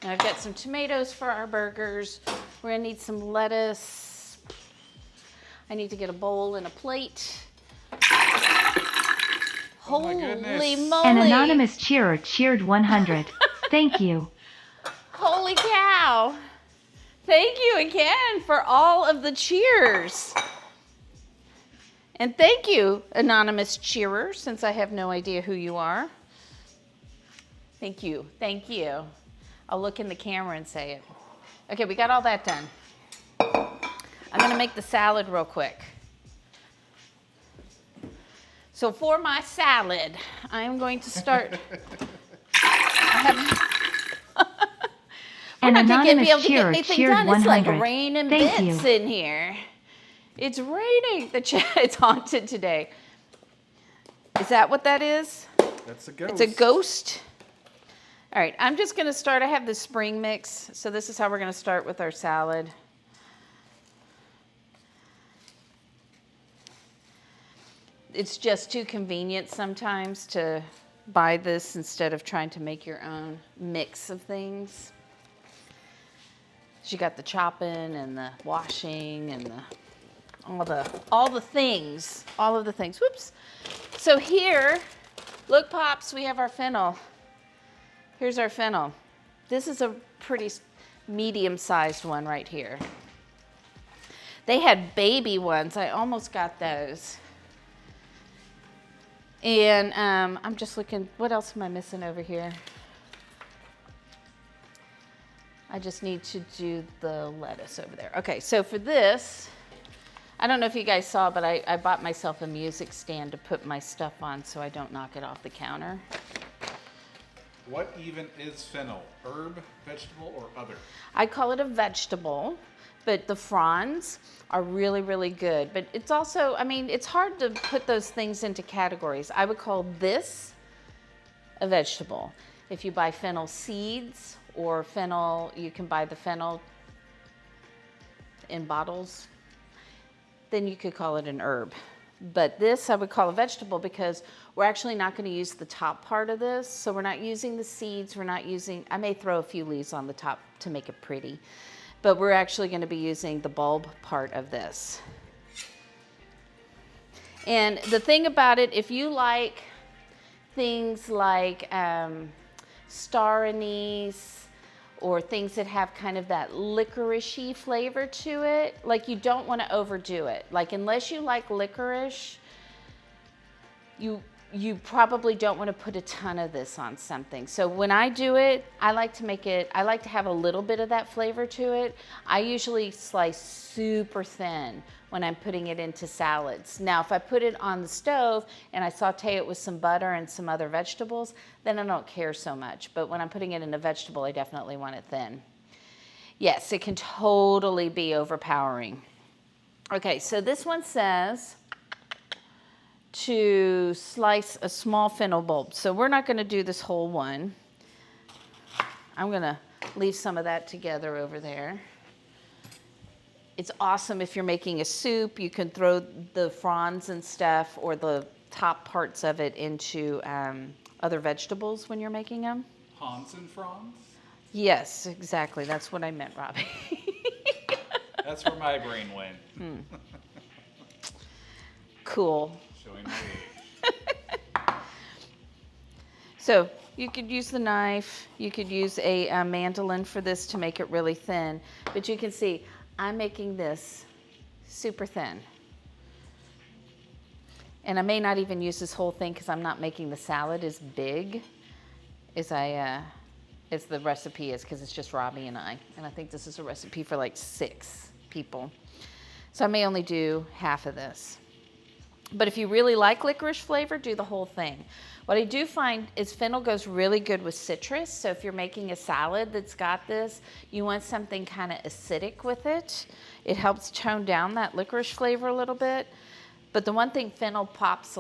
And I've got some tomatoes for our burgers. We're gonna need some lettuce. I need to get a bowl and a plate. Holy moly. An anonymous cheerer cheered 100. Thank you. Holy cow. Thank you again for all of the cheers. And thank you, anonymous cheerer, since I have no idea who you are. Thank you. Thank you. I'll look in the camera and say it. Okay, we got all that done. I'm gonna make the salad real quick. So for my salad, I am going to start. We're not gonna be able to get anything done. It's like raining bits in here. It's raining. It's haunted today. Is that what that is? That's a ghost. It's a ghost. All right, I'm just gonna start. I have the spring mix, so this is how we're gonna start with our salad. It's just too convenient sometimes to buy this instead of trying to make your own mix of things. You got the chopping and the washing and all the things. Whoops. So here, look, Pops, we have our fennel. Here's our fennel. This is a pretty medium-sized one right here. They had baby ones. I almost got those. And I'm just looking, what else am I missing over here? I just need to do the lettuce over there. Okay, so for this, I don't know if you guys saw, but I bought myself a music stand to put my stuff on so I don't knock it off the counter. What even is fennel? Herb, vegetable, or other? I call it a vegetable, but the fronds are really, really good. But it's also, I mean, it's hard to put those things into categories. I would call this a vegetable. If you buy fennel seeds or fennel, you can buy the fennel in bottles, then you could call it an herb. But this I would call a vegetable because we're actually not going to use the top part of this. So we're not using the seeds. We're not using, I may throw a few leaves on the top to make it pretty, but we're actually going to be using the bulb part of this. And the thing about it, if you like things like star anise or things that have kind of that licorice-y flavor to it, like you don't want to overdo it. Like unless you like licorice, you probably don't want to put a ton of this on something. So when I do it, I like to have a little bit of that flavor to it. I usually slice super thin when I'm putting it into salads. Now, if I put it on the stove and I saute it with some butter and some other vegetables, then I don't care so much. But when I'm putting it in a vegetable, I definitely want it thin. Yes, it can totally be overpowering. Okay, so this one says to slice a small fennel bulb. So we're not going to do this whole one. I'm going to leave some of that together over there. It's awesome if you're making a soup. You can throw the fronds and stuff or the top parts of it into other vegetables when you're making them. Hans and fronds? Yes, exactly. That's what I meant, Robbie. That's where my brain went. Cool. Showing my age. So you could use the knife. You could use a mandolin for this to make it really thin. But you can see I'm making this super thin. And I may not even use this whole thing because I'm not making the salad as big as as the recipe is, because it's just Robbie and I. And I think this is a recipe for like 6 people. So I may only do half of this. But if you really like licorice flavor, do the whole thing. What I do find is fennel goes really good with citrus. So if you're making a salad that's got this, you want something kind of acidic with it. It helps tone down that licorice flavor a little bit. But the one thing fennel pops a